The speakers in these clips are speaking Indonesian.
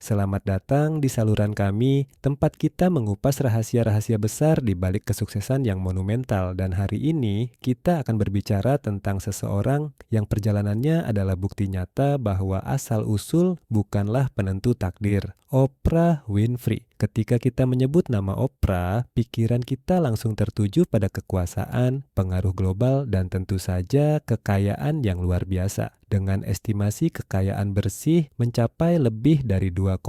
Selamat datang di saluran kami, tempat kita mengupas rahasia-rahasia besar di balik kesuksesan yang monumental. Dan hari ini kita akan berbicara tentang seseorang yang perjalanannya adalah bukti nyata bahwa asal-usul bukanlah penentu takdir. Oprah Winfrey. Ketika kita menyebut nama Oprah, pikiran kita langsung tertuju pada kekuasaan, pengaruh global, dan tentu saja kekayaan yang luar biasa. Dengan estimasi kekayaan bersih mencapai lebih dari 2,5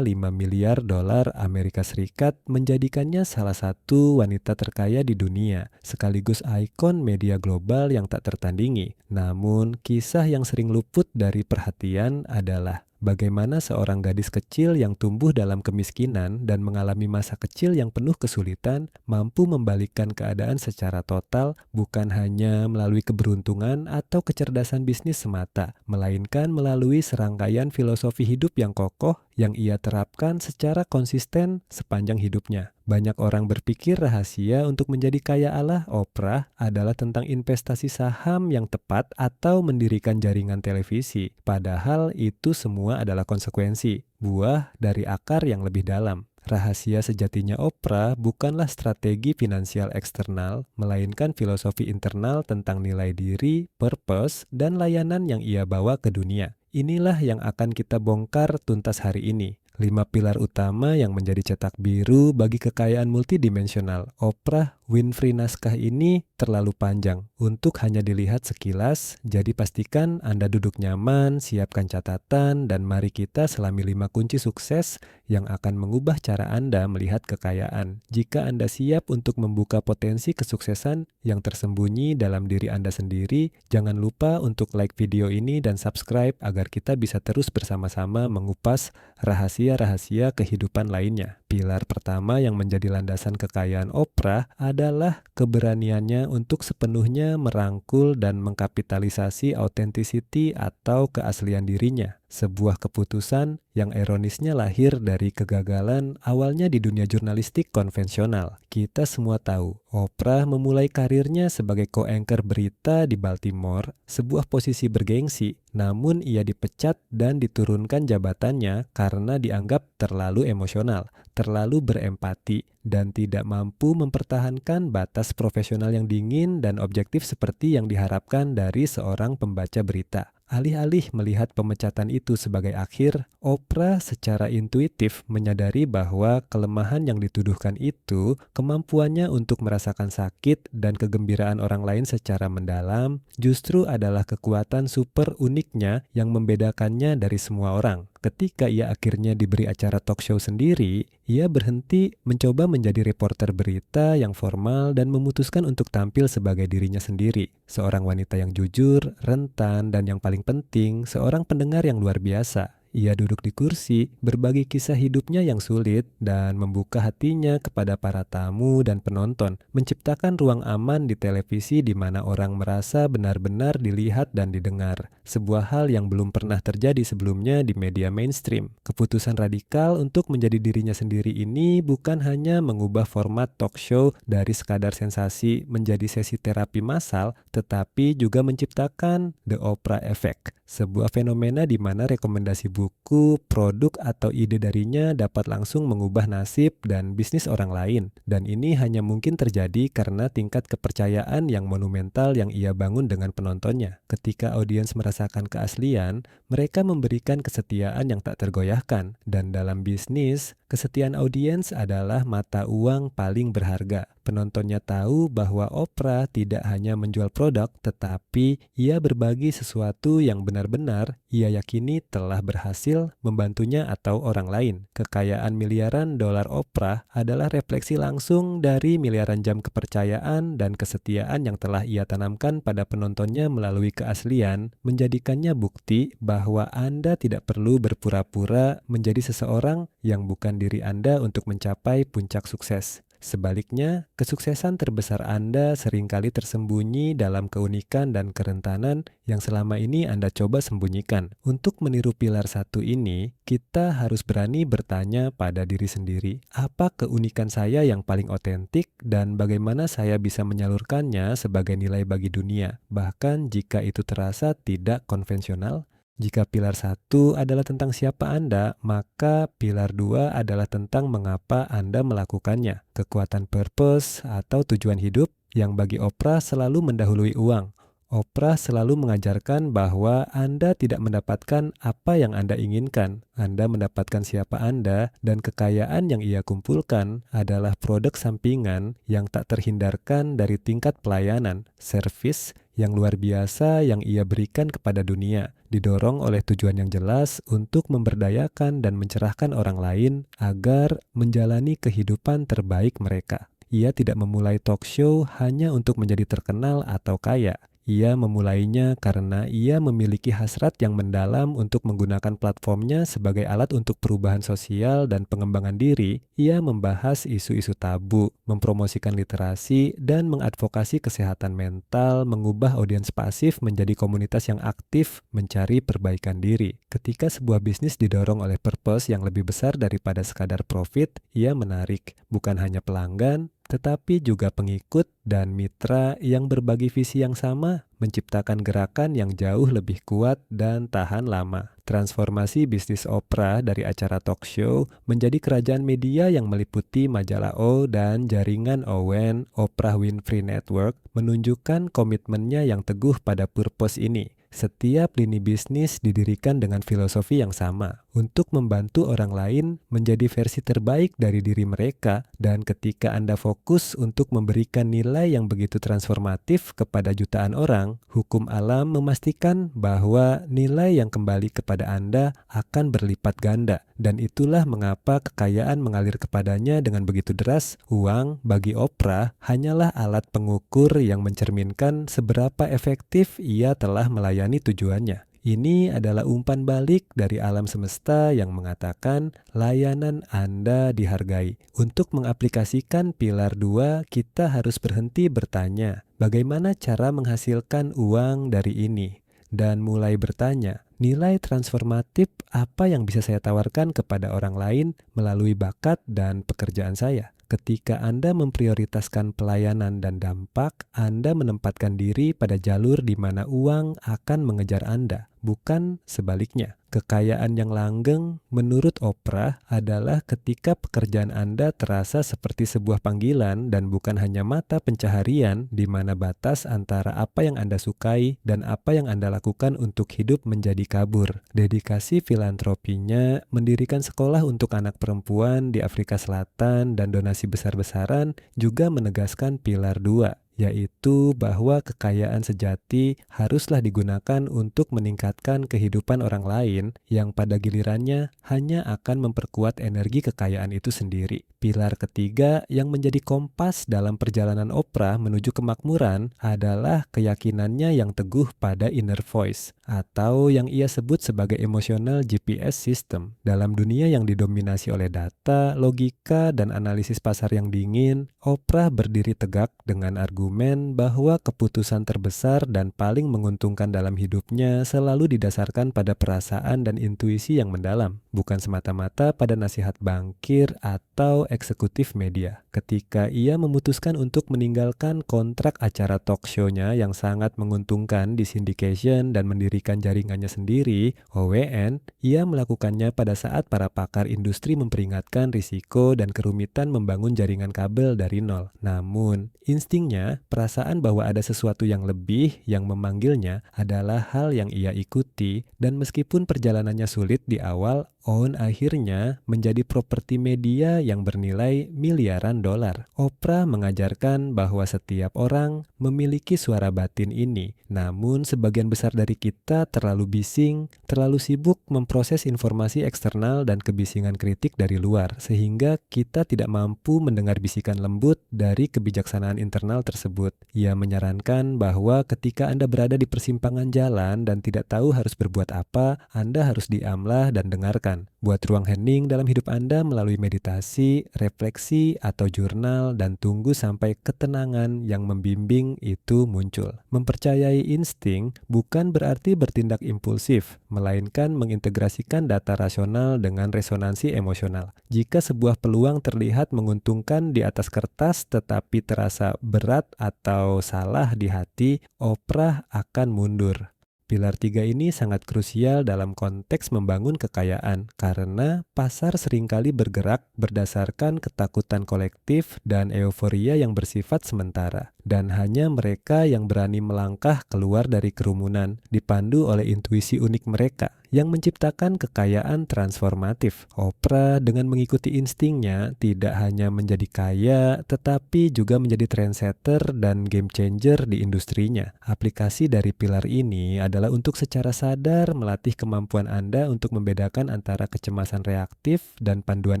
miliar dolar Amerika Serikat, menjadikannya salah satu wanita terkaya di dunia, sekaligus ikon media global yang tak tertandingi. Namun, kisah yang sering luput dari perhatian adalah bagaimana seorang gadis kecil yang tumbuh dalam kemiskinan dan mengalami masa kecil yang penuh kesulitan mampu membalikkan keadaan secara total, bukan hanya melalui keberuntungan atau kecerdasan bisnis semata, melainkan melalui serangkaian filosofi hidup yang kokoh yang ia terapkan secara konsisten sepanjang hidupnya. Banyak orang berpikir rahasia untuk menjadi kaya ala Oprah adalah tentang investasi saham yang tepat atau mendirikan jaringan televisi. Padahal itu semua adalah konsekuensi, buah dari akar yang lebih dalam. Rahasia sejatinya Oprah bukanlah strategi finansial eksternal, melainkan filosofi internal tentang nilai diri, purpose, dan layanan yang ia bawa ke dunia. Inilah yang akan kita bongkar tuntas hari ini. 5 pilar utama yang menjadi cetak biru bagi kekayaan multidimensional Oprah Winfrey. Naskah ini terlalu panjang untuk hanya dilihat sekilas, jadi pastikan Anda duduk nyaman, siapkan catatan, dan mari kita selami 5 kunci sukses yang akan mengubah cara Anda melihat kekayaan. Jika Anda siap untuk membuka potensi kesuksesan yang tersembunyi dalam diri Anda sendiri, jangan lupa untuk like video ini dan subscribe agar kita bisa terus bersama-sama mengupas rahasia-rahasia kehidupan lainnya. Pilar pertama yang menjadi landasan kekayaan Oprah adalah keberaniannya untuk sepenuhnya merangkul dan mengkapitalisasi authenticity atau keaslian dirinya. Sebuah keputusan yang ironisnya lahir dari kegagalan awalnya di dunia jurnalistik konvensional. Kita semua tahu, Oprah memulai karirnya sebagai co-anchor berita di Baltimore, sebuah posisi bergengsi, namun ia dipecat dan diturunkan jabatannya karena dianggap terlalu emosional, terlalu berempati, dan tidak mampu mempertahankan batas profesional yang dingin dan objektif seperti yang diharapkan dari seorang pembaca berita. Alih-alih melihat pemecatan itu sebagai akhir, Oprah secara intuitif menyadari bahwa kelemahan yang dituduhkan itu, kemampuannya untuk merasakan sakit dan kegembiraan orang lain secara mendalam, justru adalah kekuatan super uniknya yang membedakannya dari semua orang. Ketika ia akhirnya diberi acara talk show sendiri, ia berhenti mencoba menjadi reporter berita yang formal dan memutuskan untuk tampil sebagai dirinya sendiri. Seorang wanita yang jujur, rentan, dan yang paling penting, seorang pendengar yang luar biasa. Ia duduk di kursi, berbagi kisah hidupnya yang sulit, dan membuka hatinya kepada para tamu dan penonton, menciptakan ruang aman di televisi di mana orang merasa benar-benar dilihat dan didengar. Sebuah hal yang belum pernah terjadi sebelumnya di media mainstream. Keputusan radikal untuk menjadi dirinya sendiri ini bukan hanya mengubah format talk show dari sekadar sensasi menjadi sesi terapi massal, tetapi juga menciptakan The Oprah Effect, sebuah fenomena di mana rekomendasi buku, produk, atau ide darinya dapat langsung mengubah nasib dan bisnis orang lain. Dan ini hanya mungkin terjadi karena tingkat kepercayaan yang monumental yang ia bangun dengan penontonnya. Ketika audiens merasakan keaslian, mereka memberikan kesetiaan yang tak tergoyahkan. Dan dalam bisnis, kesetiaan audiens adalah mata uang paling berharga. Penontonnya tahu bahwa Oprah tidak hanya menjual produk, tetapi ia berbagi sesuatu yang benar-benar ia yakini telah berhasil membantunya atau orang lain. Kekayaan miliaran dolar Oprah adalah refleksi langsung dari miliaran jam kepercayaan dan kesetiaan yang telah ia tanamkan pada penontonnya melalui keaslian, menjadikannya bukti bahwa Anda tidak perlu berpura-pura menjadi seseorang yang bukan diri Anda untuk mencapai puncak sukses. Sebaliknya, kesuksesan terbesar Anda seringkali tersembunyi dalam keunikan dan kerentanan yang selama ini Anda coba sembunyikan. Untuk meniru pilar satu ini, kita harus berani bertanya pada diri sendiri, apa keunikan saya yang paling otentik dan bagaimana saya bisa menyalurkannya sebagai nilai bagi dunia, bahkan jika itu terasa tidak konvensional. Jika pilar 1 adalah tentang siapa Anda, maka pilar 2 adalah tentang mengapa Anda melakukannya. Kekuatan purpose atau tujuan hidup yang bagi Oprah selalu mendahului uang. Oprah selalu mengajarkan bahwa Anda tidak mendapatkan apa yang Anda inginkan. Anda mendapatkan siapa Anda, dan kekayaan yang ia kumpulkan adalah produk sampingan yang tak terhindarkan dari tingkat pelayanan, servis yang luar biasa yang ia berikan kepada dunia, didorong oleh tujuan yang jelas untuk memberdayakan dan mencerahkan orang lain agar menjalani kehidupan terbaik mereka. Ia tidak memulai talk show hanya untuk menjadi terkenal atau kaya. Ia memulainya karena ia memiliki hasrat yang mendalam untuk menggunakan platformnya sebagai alat untuk perubahan sosial dan pengembangan diri. Ia membahas isu-isu tabu, mempromosikan literasi, dan mengadvokasi kesehatan mental, mengubah audiens pasif menjadi komunitas yang aktif mencari perbaikan diri. Ketika sebuah bisnis didorong oleh purpose yang lebih besar daripada sekadar profit, ia menarik bukan hanya pelanggan, tetapi juga pengikut dan mitra yang berbagi visi yang sama, menciptakan gerakan yang jauh lebih kuat dan tahan lama. Transformasi bisnis Oprah dari acara talk show menjadi kerajaan media yang meliputi majalah O dan jaringan Owen, Oprah Winfrey Network, menunjukkan komitmennya yang teguh pada purpose ini. Setiap lini bisnis didirikan dengan filosofi yang sama, untuk membantu orang lain menjadi versi terbaik dari diri mereka, dan ketika Anda fokus untuk memberikan nilai yang begitu transformatif kepada jutaan orang, hukum alam memastikan bahwa nilai yang kembali kepada Anda akan berlipat ganda, dan itulah mengapa kekayaan mengalir kepadanya dengan begitu deras. Uang bagi Oprah hanyalah alat pengukur yang mencerminkan seberapa efektif ia telah melayani tujuannya. Ini adalah umpan balik dari alam semesta yang mengatakan layanan Anda dihargai. Untuk mengaplikasikan pilar 2, kita harus berhenti bertanya, bagaimana cara menghasilkan uang dari ini? Dan mulai bertanya, nilai transformatif apa yang bisa saya tawarkan kepada orang lain melalui bakat dan pekerjaan saya? Ketika Anda memprioritaskan pelayanan dan dampak, Anda menempatkan diri pada jalur di mana uang akan mengejar Anda, bukan sebaliknya. Kekayaan yang langgeng menurut Oprah adalah ketika pekerjaan Anda terasa seperti sebuah panggilan dan bukan hanya mata pencaharian, di mana batas antara apa yang Anda sukai dan apa yang Anda lakukan untuk hidup menjadi kabur. Dedikasi filantropinya mendirikan sekolah untuk anak perempuan di Afrika Selatan dan donasi besar-besaran juga menegaskan pilar 2, yaitu bahwa kekayaan sejati haruslah digunakan untuk meningkatkan kehidupan orang lain yang pada gilirannya hanya akan memperkuat energi kekayaan itu sendiri. Pilar ketiga yang menjadi kompas dalam perjalanan Oprah menuju kemakmuran adalah keyakinannya yang teguh pada inner voice, atau yang ia sebut sebagai emotional GPS system. Dalam dunia yang didominasi oleh data, logika, dan analisis pasar yang dingin, Oprah berdiri tegak dengan argumen bahwa keputusan terbesar dan paling menguntungkan dalam hidupnya selalu didasarkan pada perasaan dan intuisi yang mendalam, bukan semata-mata pada nasihat bankir atau eksekutif media. Ketika ia memutuskan untuk meninggalkan kontrak acara talk show-nya yang sangat menguntungkan di syndication dan mendirikan jaringannya sendiri, OWN, ia melakukannya pada saat para pakar industri memperingatkan risiko dan kerumitan membangun jaringan kabel dari nol. Namun, instingnya, perasaan bahwa ada sesuatu yang lebih yang memanggilnya adalah hal yang ia ikuti, dan meskipun perjalanannya sulit di awal, OWN akhirnya menjadi properti media yang bernilai miliaran dolar. Oprah mengajarkan bahwa setiap orang memiliki suara batin ini, namun sebagian besar dari kita terlalu bising, terlalu sibuk memproses informasi eksternal dan kebisingan kritik dari luar, sehingga kita tidak mampu mendengar bisikan lembut dari kebijaksanaan internal tersebut. Ia menyarankan bahwa ketika Anda berada di persimpangan jalan dan tidak tahu harus berbuat apa, Anda harus diamlah dan dengarkan. Buat ruang hening dalam hidup Anda melalui meditasi, refleksi, atau jurnal, dan tunggu sampai ketenangan yang membimbing itu muncul. Mempercayai insting bukan berarti bertindak impulsif, melainkan mengintegrasikan data rasional dengan resonansi emosional. Jika sebuah peluang terlihat menguntungkan di atas kertas tetapi terasa berat atau salah di hati, Oprah akan mundur. Pilar 3 ini sangat krusial dalam konteks membangun kekayaan karena pasar seringkali bergerak berdasarkan ketakutan kolektif dan euforia yang bersifat sementara. Dan hanya mereka yang berani melangkah keluar dari kerumunan, dipandu oleh intuisi unik mereka, yang menciptakan kekayaan transformatif. Oprah dengan mengikuti instingnya tidak hanya menjadi kaya, tetapi juga menjadi trendsetter dan game changer di industrinya. Aplikasi dari pilar ini adalah untuk secara sadar melatih kemampuan Anda untuk membedakan antara kecemasan reaktif dan panduan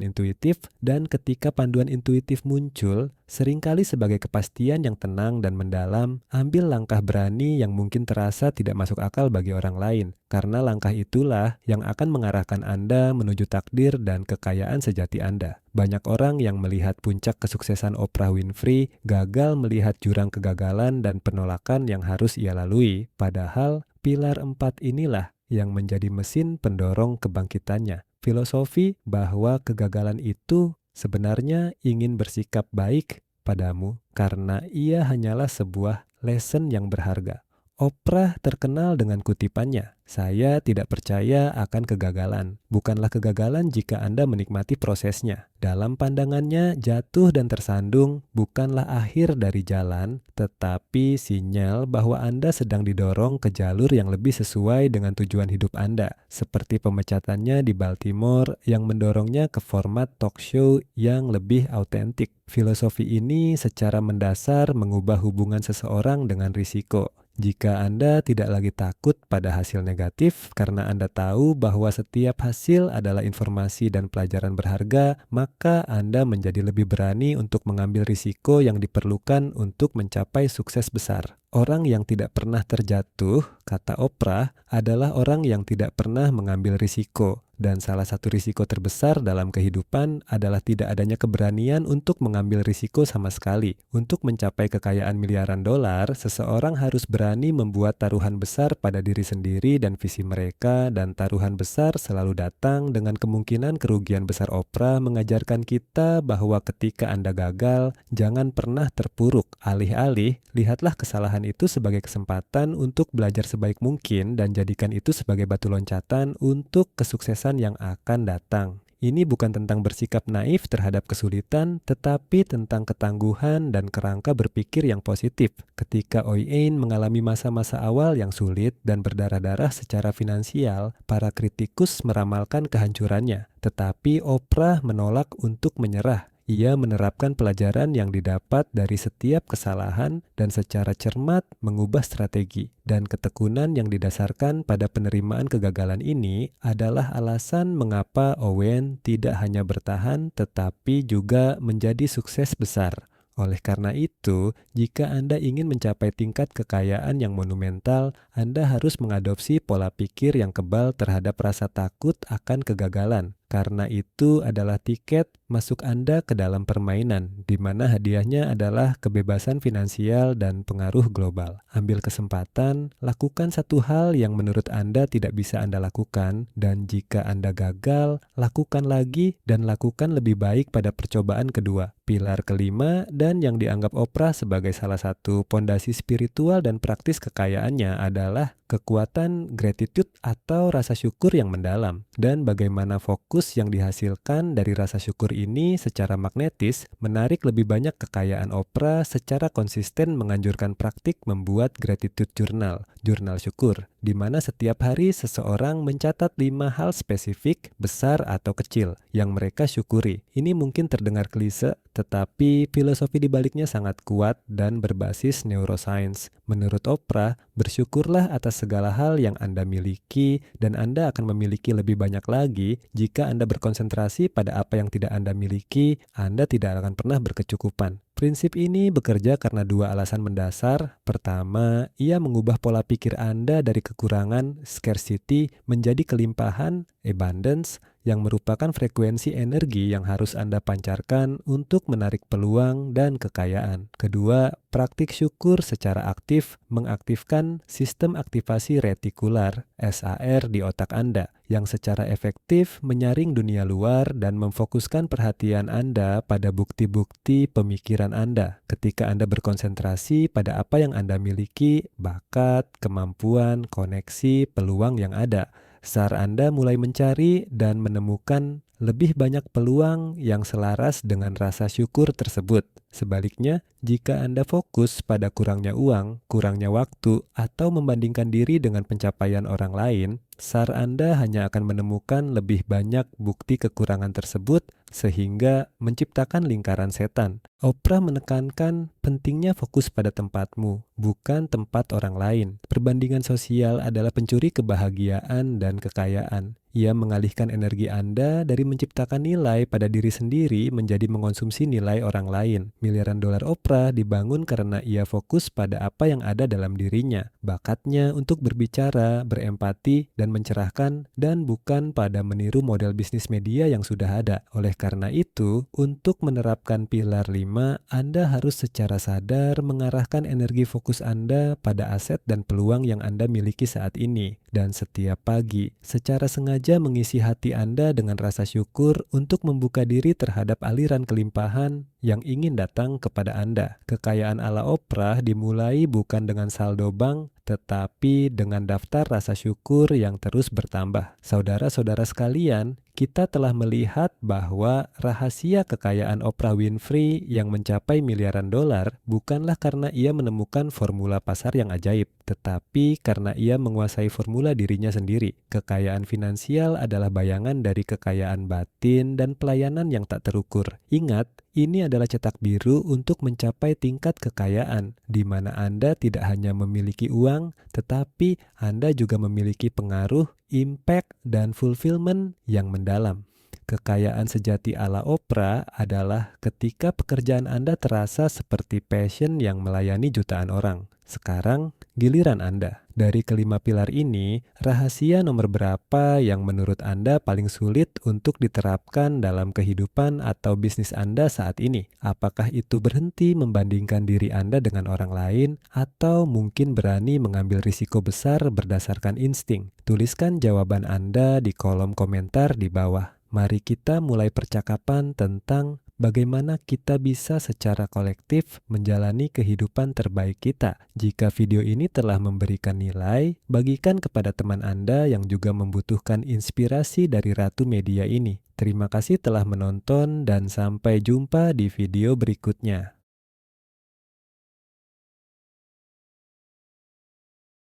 intuitif, dan ketika panduan intuitif muncul, seringkali sebagai kepastian yang tenang dan mendalam, ambil langkah berani yang mungkin terasa tidak masuk akal bagi orang lain, karena langkah itulah yang akan mengarahkan Anda menuju takdir dan kekayaan sejati Anda. Banyak orang yang melihat puncak kesuksesan Oprah Winfrey gagal melihat jurang kegagalan dan penolakan yang harus ia lalui, padahal pilar 4 inilah yang menjadi mesin pendorong kebangkitannya. Filosofi bahwa kegagalan itu sebenarnya ingin bersikap baik padamu karena ia hanyalah sebuah lesson yang berharga. Oprah terkenal dengan kutipannya, "Saya tidak percaya akan kegagalan. Bukanlah kegagalan jika Anda menikmati prosesnya." Dalam pandangannya, jatuh dan tersandung bukanlah akhir dari jalan, tetapi sinyal bahwa Anda sedang didorong ke jalur yang lebih sesuai dengan tujuan hidup Anda, seperti pemecatannya di Baltimore yang mendorongnya ke format talk show yang lebih autentik. Filosofi ini secara mendasar mengubah hubungan seseorang dengan risiko. Jika Anda tidak lagi takut pada hasil negatif karena Anda tahu bahwa setiap hasil adalah informasi dan pelajaran berharga, maka Anda menjadi lebih berani untuk mengambil risiko yang diperlukan untuk mencapai sukses besar. Orang yang tidak pernah terjatuh, kata Oprah, adalah orang yang tidak pernah mengambil risiko. Dan salah satu risiko terbesar dalam kehidupan adalah tidak adanya keberanian untuk mengambil risiko sama sekali. Untuk mencapai kekayaan miliaran dolar, seseorang harus berani membuat taruhan besar pada diri sendiri dan visi mereka, dan taruhan besar selalu datang dengan kemungkinan kerugian besar. Oprah mengajarkan kita bahwa ketika Anda gagal, jangan pernah terpuruk. Alih-alih, lihatlah kesalahan itu sebagai kesempatan untuk belajar sebaik mungkin dan jadikan itu sebagai batu loncatan untuk kesuksesan yang akan datang. Ini bukan tentang bersikap naif terhadap kesulitan, tetapi tentang ketangguhan dan kerangka berpikir yang positif. Ketika Oi Ain mengalami masa-masa awal yang sulit dan berdarah-darah secara finansial, para kritikus meramalkan kehancurannya. Tetapi Oprah menolak untuk menyerah. Ia menerapkan pelajaran yang didapat dari setiap kesalahan dan secara cermat mengubah strategi. Dan ketekunan yang didasarkan pada penerimaan kegagalan ini adalah alasan mengapa Owen tidak hanya bertahan tetapi juga menjadi sukses besar. Oleh karena itu, jika Anda ingin mencapai tingkat kekayaan yang monumental, Anda harus mengadopsi pola pikir yang kebal terhadap rasa takut akan kegagalan. Karena itu adalah tiket masuk Anda ke dalam permainan, di mana hadiahnya adalah kebebasan finansial dan pengaruh global. Ambil kesempatan, lakukan satu hal yang menurut Anda tidak bisa Anda lakukan, dan jika Anda gagal, lakukan lagi dan lakukan lebih baik pada percobaan kedua. Pilar kelima dan yang dianggap Oprah sebagai salah satu pondasi spiritual dan praktis kekayaannya adalah kekuatan gratitude atau rasa syukur yang mendalam, dan bagaimana fokus yang dihasilkan dari rasa syukur ini secara magnetis menarik lebih banyak kekayaan. Oprah secara konsisten menganjurkan praktik membuat gratitude journal, jurnal syukur, di mana setiap hari seseorang mencatat 5 hal spesifik, besar atau kecil, yang mereka syukuri. Ini mungkin terdengar klise, tetapi filosofi di baliknya sangat kuat dan berbasis neuroscience. Menurut Oprah, bersyukurlah atas segala hal yang Anda miliki, dan Anda akan memiliki lebih banyak lagi. Jika Anda berkonsentrasi pada apa yang tidak Anda miliki, Anda tidak akan pernah berkecukupan. Prinsip ini bekerja karena 2 alasan mendasar. Pertama, ia mengubah pola pikir Anda dari kekurangan, scarcity, menjadi kelimpahan, abundance, yang merupakan frekuensi energi yang harus Anda pancarkan untuk menarik peluang dan kekayaan. Kedua, Praktik syukur secara aktif mengaktifkan sistem aktivasi retikular (SAR) di otak Anda yang secara efektif menyaring dunia luar dan memfokuskan perhatian Anda pada bukti-bukti pemikiran Anda. Ketika Anda berkonsentrasi pada apa yang Anda miliki, bakat, kemampuan, koneksi, peluang yang ada, SAR Anda mulai mencari dan menemukan lebih banyak peluang yang selaras dengan rasa syukur tersebut. Sebaliknya, jika Anda fokus pada kurangnya uang, kurangnya waktu, atau membandingkan diri dengan pencapaian orang lain, SAR Anda hanya akan menemukan lebih banyak bukti kekurangan tersebut sehingga menciptakan lingkaran setan. Oprah menekankan pentingnya fokus pada tempatmu, bukan tempat orang lain. Perbandingan sosial adalah pencuri kebahagiaan dan kekayaan. Ia mengalihkan energi Anda dari menciptakan nilai pada diri sendiri menjadi mengonsumsi nilai orang lain. Miliaran dolar Oprah dibangun karena ia fokus pada apa yang ada dalam dirinya, bakatnya untuk berbicara, berempati, dan mencerahkan, dan bukan pada meniru model bisnis media yang sudah ada. Oleh karena itu, untuk menerapkan pilar 5, Anda harus secara sadar mengarahkan energi fokus Anda pada aset dan peluang yang Anda miliki saat ini. Dan setiap pagi, secara sengaja mengisi hati Anda dengan rasa syukur untuk membuka diri terhadap aliran kelimpahan yang ingin datang kepada Anda. Kekayaan ala Oprah dimulai bukan dengan saldo bank, tetapi dengan daftar rasa syukur yang terus bertambah. Saudara-saudara sekalian, kita telah melihat bahwa rahasia kekayaan Oprah Winfrey yang mencapai miliaran dolar bukanlah karena ia menemukan formula pasar yang ajaib, tetapi karena ia menguasai formula dirinya sendiri. Kekayaan finansial adalah bayangan dari kekayaan batin dan pelayanan yang tak terukur. Ingat, ini adalah cetak biru untuk mencapai tingkat kekayaan, di mana Anda tidak hanya memiliki uang, tetapi Anda juga memiliki pengaruh, impact, dan fulfillment yang mendalam. Kekayaan sejati ala Oprah adalah ketika pekerjaan Anda terasa seperti passion yang melayani jutaan orang. Sekarang, giliran Anda. Dari kelima pilar ini, rahasia nomor berapa yang menurut Anda paling sulit untuk diterapkan dalam kehidupan atau bisnis Anda saat ini? Apakah itu berhenti membandingkan diri Anda dengan orang lain, atau mungkin berani mengambil risiko besar berdasarkan insting? Tuliskan jawaban Anda di kolom komentar di bawah. Mari kita mulai percakapan tentang bagaimana kita bisa secara kolektif menjalani kehidupan terbaik kita. Jika video ini telah memberikan nilai, bagikan kepada teman Anda yang juga membutuhkan inspirasi dari Ratu Media ini. Terima kasih telah menonton dan sampai jumpa di video berikutnya.